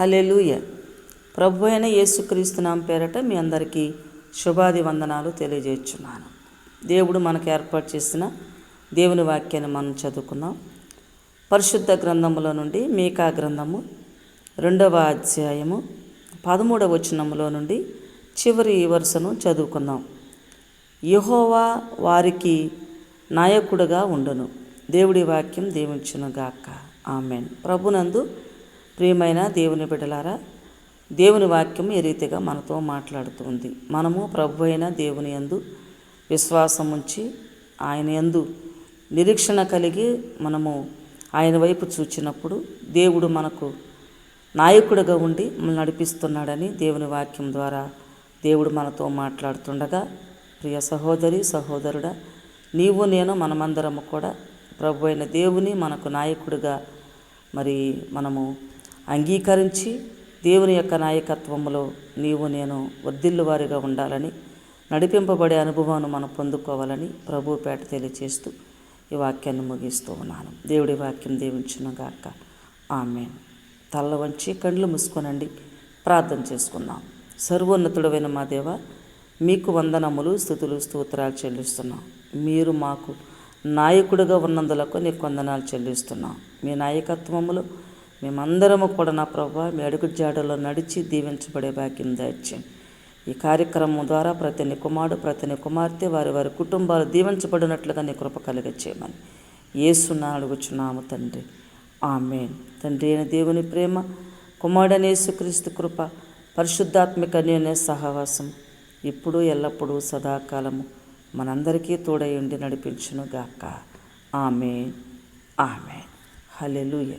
హల్లెలూయా. ప్రభు అయిన యేసుక్రీస్తు నామం పేరట మీ అందరికీ శుభాది వందనాలు తెలియజేస్తున్నాను. దేవుడు మనకు ఏర్పాటు చేసిన దేవుని వాక్యాన్ని మనం చదువుకుందాం. పరిశుద్ధ గ్రంథములో నుండి మీకా గ్రంథము 2వ అధ్యాయము 13వ వచనములో నుండి చివరి వరుసను చదువుకుందాం. యెహోవా వారికి నాయకుడుగా ఉండును. దేవుడి వాక్యం దీవించునుగాక. ఆమేన్. ప్రభునందు ప్రియమైన దేవుని బిడ్డలారా, దేవుని వాక్యం ఈ రీతిగా మనతో మాట్లాడుతుంది. మనము ప్రభు అయిన దేవుని యందు విశ్వాసం ఉంచి ఆయన యందు నిరీక్షణ కలిగి మనము ఆయన వైపు చూచినప్పుడు దేవుడు మనకు నాయకుడిగా ఉండి మనల్ని నడిపిస్తున్నాడని దేవుని వాక్యం ద్వారా దేవుడు మనతో మాట్లాడుతుండగా, ప్రియ సహోదరి సహోదరుడా, నీవు నేను మనమందరము కూడా ప్రభు అయిన దేవుని మనకు నాయకుడిగా మరి మనము అంగీకరించి దేవుని యొక్క నాయకత్వంలో నీవు నేను వర్ధిల్లు వారిగా ఉండాలని, నడిపింపబడే అనుభవాన్ని మనం పొందుకోవాలని ప్రభు పేట తెలియచేస్తూ ఈ వాక్యాన్ని ముగిస్తూ ఉన్నాను. దేవుడి వాక్యం దీవించునుగాక. ఆమేన్. తల్ల వంచి కళ్ళు మూసుకోనండి, ప్రార్థన చేసుకుందాం. సర్వోన్నతుడైన మా దేవ, మీకు వందనములు స్తుతులు స్తోత్రాలు చెల్లిస్తున్నాం. మీరు మాకు నాయకుడిగా ఉన్నందులకు నీకు వందనాలు చెల్లిస్తున్నాం. మీ నాయకత్వములు మేమందరము కూడా నా ప్రభా మీ అడుగు జాడలో నడిచి దీవించబడే భాగ్యం దయచేయండి. ఈ కార్యక్రమం ద్వారా ప్రతి కుమారుడు ప్రతి కుమార్తె వారి వారి కుటుంబాలు దీవించబడినట్లుగా నీ కృప కలిగచేయమని యేసుని అడుగుచున్నాము తండ్రి. ఆమేన్. తండ్రి అయిన దేవుని ప్రేమ, కుమారుడైన యేసుక్రీస్తు కృప, పరిశుద్ధాత్మిక అన్యోన్య సహవాసం ఇప్పుడు ఎల్లప్పుడూ సదాకాలము మనందరికీ తోడై ఉండి నడిపించునుగాక. ఆమేన్. ఆమేన్. హల్లెలూయా.